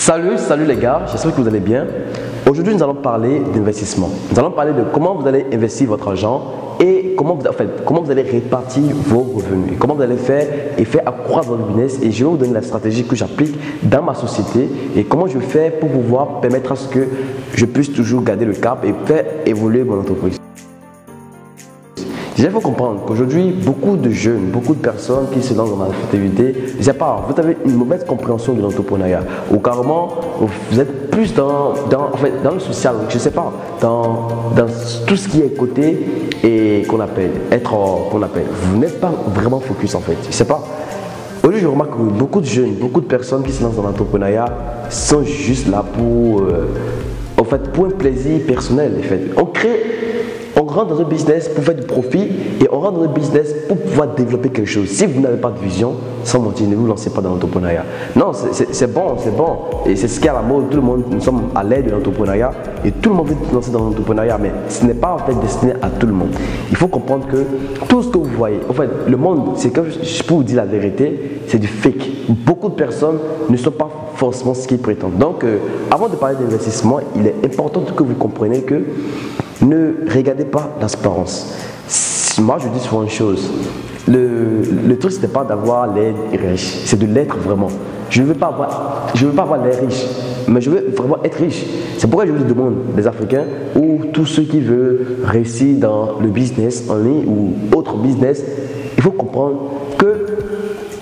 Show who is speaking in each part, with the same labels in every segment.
Speaker 1: Salut les gars, j'espère que vous allez bien. Aujourd'hui, nous allons parler d'investissement. Nous allons parler de comment vous allez investir votre argent et comment vous allez répartir vos revenus, comment vous allez faire accroître votre business. Et je vais vous donner la stratégie que j'applique dans ma société et comment je fais pour pouvoir permettre à ce que je puisse toujours garder le cap et faire évoluer mon entreprise. Déjà, il faut comprendre qu'aujourd'hui, beaucoup de jeunes, beaucoup de personnes qui se lancent dans l'activité, je sais pas, vous avez une mauvaise compréhension de l'entrepreneuriat ou carrément, vous êtes plus dans le social, je sais pas, dans tout ce qui est côté et vous n'êtes pas vraiment focus en fait, je sais pas. Aujourd'hui, je remarque que beaucoup de jeunes, beaucoup de personnes qui se lancent dans l'entrepreneuriat sont juste là pour un plaisir personnel. En fait. On rentre dans un business pour faire du profit et on rentre dans un business pour pouvoir développer quelque chose. Si vous n'avez pas de vision, sans mentir, ne vous lancez pas dans l'entrepreneuriat. Non, c'est bon. Et c'est ce qui est à la mode. Tout le monde, nous sommes à l'ère de l'entrepreneuriat et tout le monde veut se lancer dans l'entrepreneuriat, mais ce n'est pas en fait destiné à tout le monde. Il faut comprendre que tout ce que vous voyez, en fait, le monde, c'est comme je peux vous dire la vérité, c'est du fake. Beaucoup de personnes ne sont pas forcément ce qu'ils prétendent. Donc, avant de parler d'investissement, il est important que vous compreniez que ne regardez pas l'apparence. Moi, je dis souvent une chose. Le truc, ce n'est pas d'avoir l'air riche, c'est de l'être vraiment. Je ne veux pas avoir l'air riche, mais je veux vraiment être riche. C'est pourquoi je vous demande, les Africains ou tous ceux qui veulent réussir dans le business en ligne ou autre business, il faut comprendre que,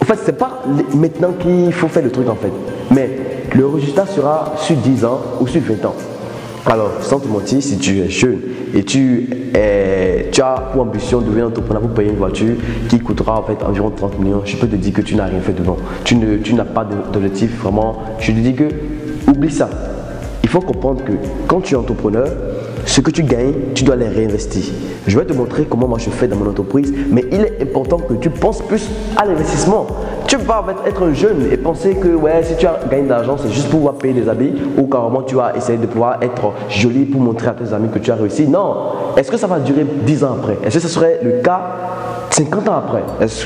Speaker 1: en fait, ce n'est pas maintenant qu'il faut faire le truc en fait, mais le résultat sera sur 10 ans ou sur 20 ans. Alors, sans te mentir, si tu es jeune et tu as pour ambition de devenir entrepreneur pour payer une voiture qui coûtera en fait environ 30 millions, je peux te dire que tu n'as rien fait devant. Tu n'as pas d'objectif vraiment. Je te dis que oublie ça. Il faut comprendre que quand tu es entrepreneur, ce que tu gagnes, tu dois les réinvestir. Je vais te montrer comment moi je fais dans mon entreprise, mais il est important que tu penses plus à l'investissement. Tu ne peux pas être un jeune et penser que ouais, si tu as gagné de l'argent, c'est juste pour pouvoir payer des habits ou carrément tu vas essayer de pouvoir être joli pour montrer à tes amis que tu as réussi. Non. Est-ce que ça va durer 10 ans après? Est-ce que ce serait le cas 50 ans après?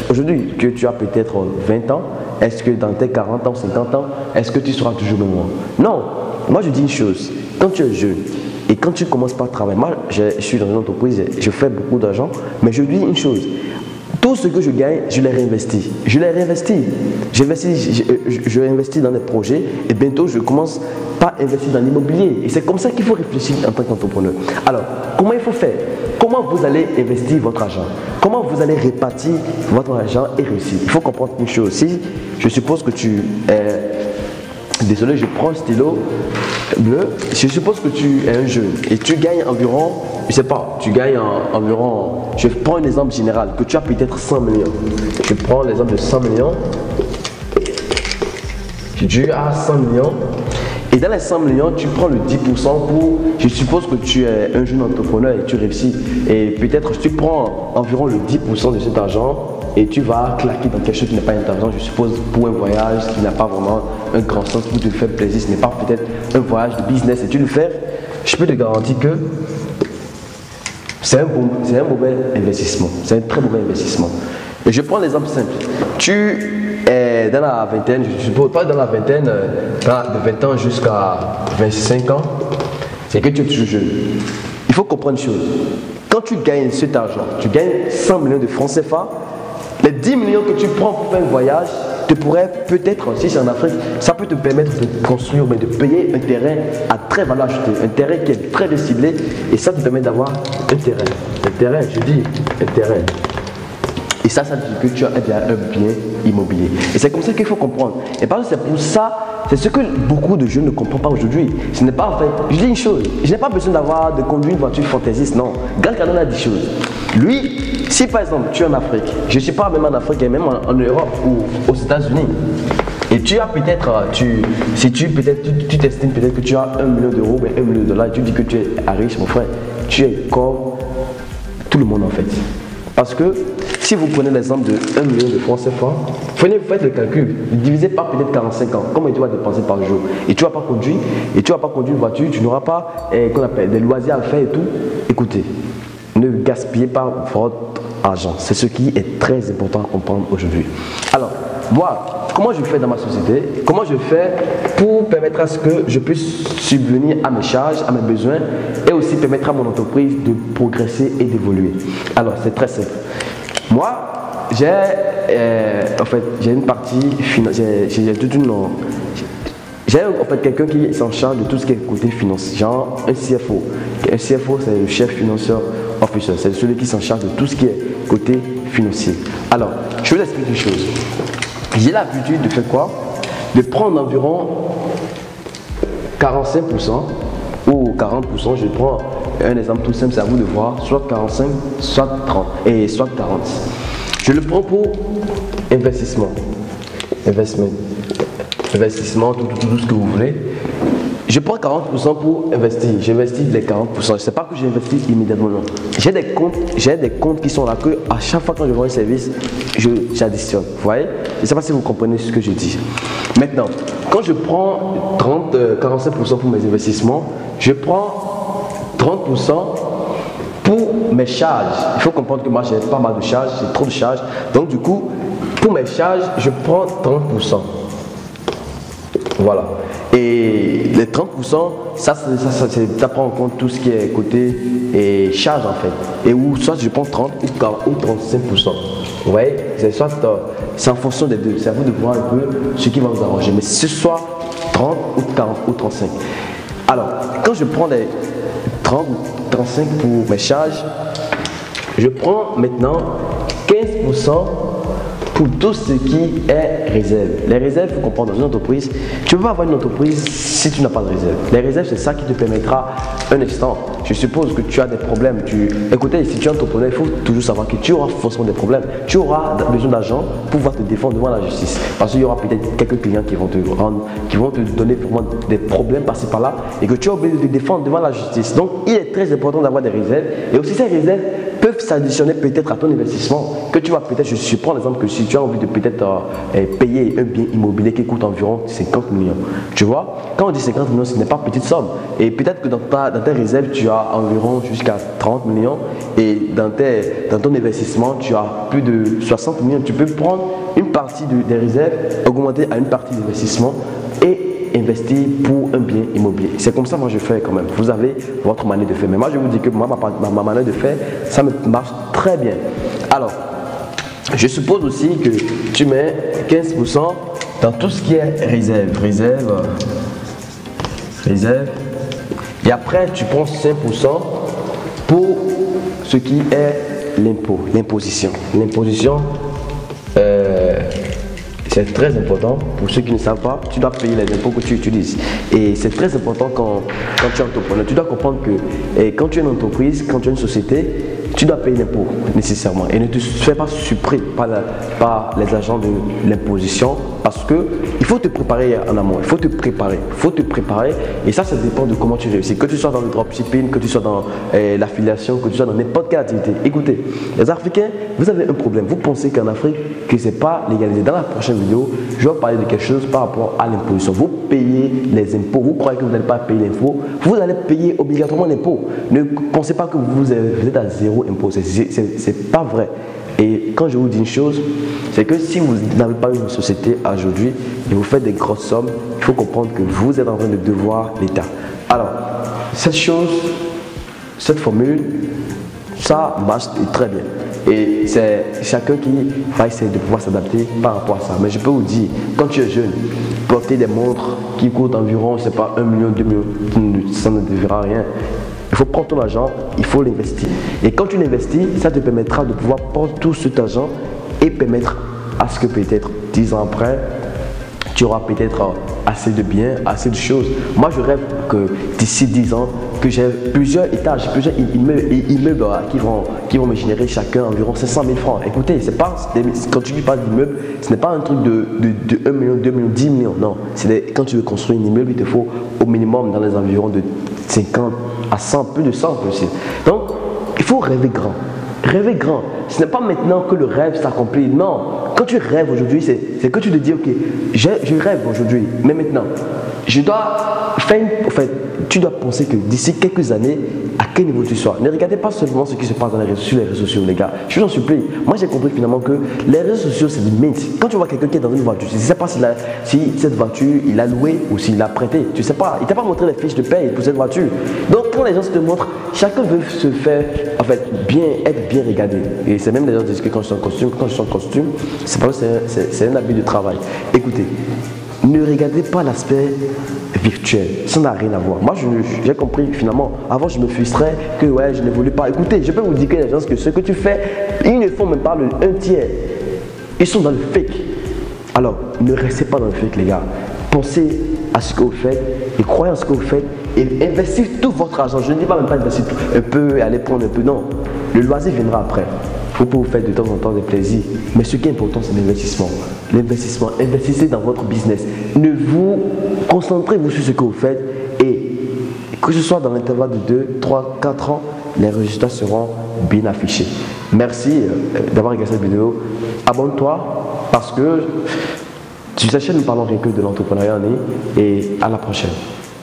Speaker 1: Aujourd'hui que tu as peut-être 20 ans, est-ce que dans tes 40 ans, 50 ans, est-ce que tu seras toujours le moins? Non. Moi je dis une chose, quand tu es jeune, et quand tu commences par travailler, moi je suis dans une entreprise, je fais beaucoup d'argent, mais je dis une chose, tout ce que je gagne, je les réinvestis. Je réinvestis dans des projets et bientôt je commence par investir dans l'immobilier. Et c'est comme ça qu'il faut réfléchir en tant qu'entrepreneur. Alors, comment il faut faire? Comment vous allez investir votre argent? Comment vous allez répartir votre argent et réussir? Il faut comprendre une chose. Si je suppose que tu es... Désolé, je prends un stylo bleu. Je suppose que tu es un jeune et tu gagnes environ, je sais pas, tu gagnes environ, je prends un exemple général, que tu as peut-être 100 millions. Je prends l'exemple de 100 millions. Tu as 100 millions. Et dans les 100 millions, tu prends le 10% pour, je suppose que tu es un jeune entrepreneur et tu réussis. Et peut-être tu prends environ le 10% de cet argent et tu vas claquer dans quelque chose qui n'est pas intéressant, je suppose, pour un voyage qui n'a pas vraiment un grand sens, pour te faire plaisir, ce n'est pas peut-être un voyage de business et tu le fais, je peux te garantir que c'est un mauvais investissement, c'est un très mauvais investissement. Et je prends l'exemple simple, tu es dans la vingtaine, je suppose, pas dans la vingtaine, de 20 ans jusqu'à 25 ans, c'est que tu es toujours jeune. Il faut comprendre une chose, quand tu gagnes cet argent, tu gagnes 100 millions de francs CFA, les 10 millions que tu prends pour faire un voyage te pourraient peut-être, si c'est en Afrique, ça peut te permettre de construire, mais de payer un terrain à très valeur ajoutée, un terrain qui est très bien ciblé et ça te permet d'avoir un terrain, je dis un terrain. Et ça dit que tu as un bien immobilier. Et c'est comme ça qu'il faut comprendre. Et parce que c'est pour ça, c'est ce que beaucoup de jeunes ne comprennent pas aujourd'hui. Ce n'est pas en fait, je dis une chose, je n'ai pas besoin de conduire une voiture fantaisiste, non. Grant Cardone a dit choses. Lui, si par exemple tu es en Afrique, je ne suis pas même en Afrique, mais même en Europe ou aux États-Unis, et tu as peut-être, tu t'estimes peut-être que tu as 1 million d'euros, mais 1 million de dollars, et tu dis que tu es riche, mon frère, tu es comme tout le monde en fait. Parce que si vous prenez l'exemple de 1 million de francs CFA, vous faites le calcul, divisé par peut-être 45 ans, combien tu vas dépenser par jour? Et tu ne vas pas conduire, une voiture, tu n'auras pas des loisirs à faire et tout. Écoutez, ne gaspillez pas votre argent. C'est ce qui est très important à comprendre aujourd'hui. Alors, moi, comment je fais dans ma société? Comment je fais pour permettre à ce que je puisse subvenir à mes charges, à mes besoins et aussi permettre à mon entreprise de progresser et d'évoluer? Alors, c'est très simple. Moi, j'ai une partie j'ai en fait quelqu'un qui s'en charge de tout ce qui est côté financier, genre un CFO. Un CFO, c'est le chef financier officer, c'est celui qui s'en charge de tout ce qui est côté financier. Alors, je vais vous expliquer une chose. J'ai l'habitude de faire quoi? De prendre environ 45% ou 40%, je prends un exemple tout simple, c'est à vous de voir, soit 45, soit 30 et soit 40. Je le prends pour investissement, tout ce que vous voulez. Je prends 40% pour investir. J'investis les 40%. Je ne sais pas que j'investis immédiatement. Non. J'ai des comptes qui sont là que à chaque fois quand je vois un service, j'additionne. Vous voyez? Je ne sais pas si vous comprenez ce que je dis. Maintenant, quand je prends 45% pour mes investissements, je prends 30% pour mes charges. Il faut comprendre que moi j'ai pas mal de charges, j'ai trop de charges. Donc du coup, pour mes charges, je prends 30%. Voilà. Et les 30%, ça prend en compte tout ce qui est côté et charge en fait. Et où soit je prends 30 ou 35%. Vous voyez, c'est en fonction des deux. C'est à vous de voir un peu ce qui va vous arranger. Mais ce soit 30 ou 40 ou 35. Alors, quand je prends les 30 ou 35 pour mes charges, je prends maintenant 15% pour tout ce qui est réserve. Les réserves, il faut comprendre, dans une entreprise, tu ne peux pas avoir une entreprise si tu n'as pas de réserve. Les réserves, c'est ça qui te permettra un instant. Je suppose que tu as des problèmes. Écoutez, si tu es entrepreneur, il faut toujours savoir que tu auras forcément des problèmes. Tu auras besoin d'argent pour pouvoir te défendre devant la justice. Parce qu'il y aura peut-être quelques clients qui vont te donner vraiment des problèmes par-ci par-là et que tu es obligé de te défendre devant la justice. Donc, il est très important d'avoir des réserves. Et aussi, ces réserves peuvent s'additionner peut-être à ton investissement que tu vas peut-être, je prends l'exemple que si tu as envie de peut-être payer un bien immobilier qui coûte environ 50 millions. Tu vois, quand on dit 50 millions, ce n'est pas une petite somme. Et peut-être que dans tes réserves, tu as environ jusqu'à 30 millions et dans ton investissement, tu as plus de 60 millions. Tu peux prendre une partie des réserves, augmenter à une partie d'investissement et investir pour un bien immobilier. C'est comme ça moi je fais quand même. Vous avez votre manière de faire. Mais moi je vous dis que ma manière de faire, ça me marche très bien. Alors, je suppose aussi que tu mets 15% dans tout ce qui est réserve. Et après tu prends 5% pour ce qui est l'imposition. L'imposition, c'est très important. Pour ceux qui ne savent pas, tu dois payer les impôts que tu utilises. Et c'est très important quand tu es entrepreneur. Tu dois comprendre que quand tu es une entreprise, quand tu es une société, tu dois payer l'impôt nécessairement. Et ne te fais pas surpris par les agents de l'imposition parce qu'il faut te préparer en amont. Il faut te préparer. Et ça dépend de comment tu réussis. Que tu sois dans le dropshipping, que tu sois dans l'affiliation, que tu sois dans n'importe quelle activité. Écoutez, les Africains, vous avez un problème. Vous pensez qu'en Afrique, que ce n'est pas légalisé. Dans la prochaine vidéo, je vais parler de quelque chose par rapport à l'imposition. Vous payez les impôts. Vous croyez que vous n'allez pas payer l'impôt. Vous allez payer obligatoirement l'impôt. Ne pensez pas que vous êtes à zéro impôt. C'est pas vrai. Et quand je vous dis une chose, c'est que si vous n'avez pas une société aujourd'hui et vous faites des grosses sommes, il faut comprendre que vous êtes en train de devoir l'État. Alors, cette formule, ça marche très bien. Et c'est chacun qui va essayer de pouvoir s'adapter par rapport à ça. Mais je peux vous dire, quand tu es jeune, porter des montres qui coûtent environ, je sais pas, 1 million, 2 millions, ça ne te verra rien. Il faut prendre ton argent, il faut l'investir. Et quand tu l'investis, ça te permettra de pouvoir prendre tout cet argent et permettre à ce que peut-être 10 ans après, tu auras peut-être assez de biens, assez de choses. Moi, je rêve que d'ici 10 ans, que j'ai plusieurs étages, plusieurs immeubles qui vont me générer chacun environ 500 000 francs. Écoutez, quand tu parles d'immeuble, ce n'est pas un truc de 1 million, 2 millions, 10 millions. Non, quand tu veux construire un immeuble, il te faut au minimum dans les environs de 50 à 100, plus de 100 possible. Donc, il faut rêver grand. Rêver grand. Ce n'est pas maintenant que le rêve s'accomplit. Non. Quand tu rêves aujourd'hui, c'est que tu te dis, ok, je rêve aujourd'hui, mais maintenant, je dois faire tu dois penser que d'ici quelques années, à quel niveau tu sois. Ne regardez pas seulement ce qui se passe sur les réseaux sociaux, les gars. Je vous en supplie. Moi, j'ai compris finalement que les réseaux sociaux, c'est du mint. Quand tu vois quelqu'un qui est dans une voiture, tu ne sais pas si cette voiture, il l'a louée ou s'il l'a prêtée. Tu ne sais pas. Il ne t'a pas montré les fiches de paye pour cette voiture. Donc, quand les gens se te montrent, chacun veut se faire, en fait, être bien regardé. Et c'est même les gens qui disent que quand je suis en costume, c'est parce que c'est un habit de travail. Écoutez, ne regardez pas l'aspect virtuel, ça n'a rien à voir. Moi, j'ai compris finalement. Avant, je me frustrais que ouais, je n'évolue pas. Écoutez, je peux vous dire que les gens, que ce que tu fais, ils ne font même pas le 1/3. Ils sont dans le fake. Alors, ne restez pas dans le fake, les gars. Pensez à ce que vous faites et croyez en ce que vous faites et investissez tout votre argent. Je ne dis pas même pas investir un peu et aller prendre un peu. Non, le loisir viendra après. Vous pouvez vous faire de temps en temps des plaisirs, mais ce qui est important, c'est l'investissement. L'investissement, investissez dans votre business. Ne vous concentrez-vous sur ce que vous faites et que ce soit dans l'intervalle de 2, 3, 4 ans, les résultats seront bien affichés. Merci d'avoir regardé cette vidéo. Abonne-toi parce que sur cette chaîne, nous parlons rien que de l'entrepreneuriat en ligne et à la prochaine.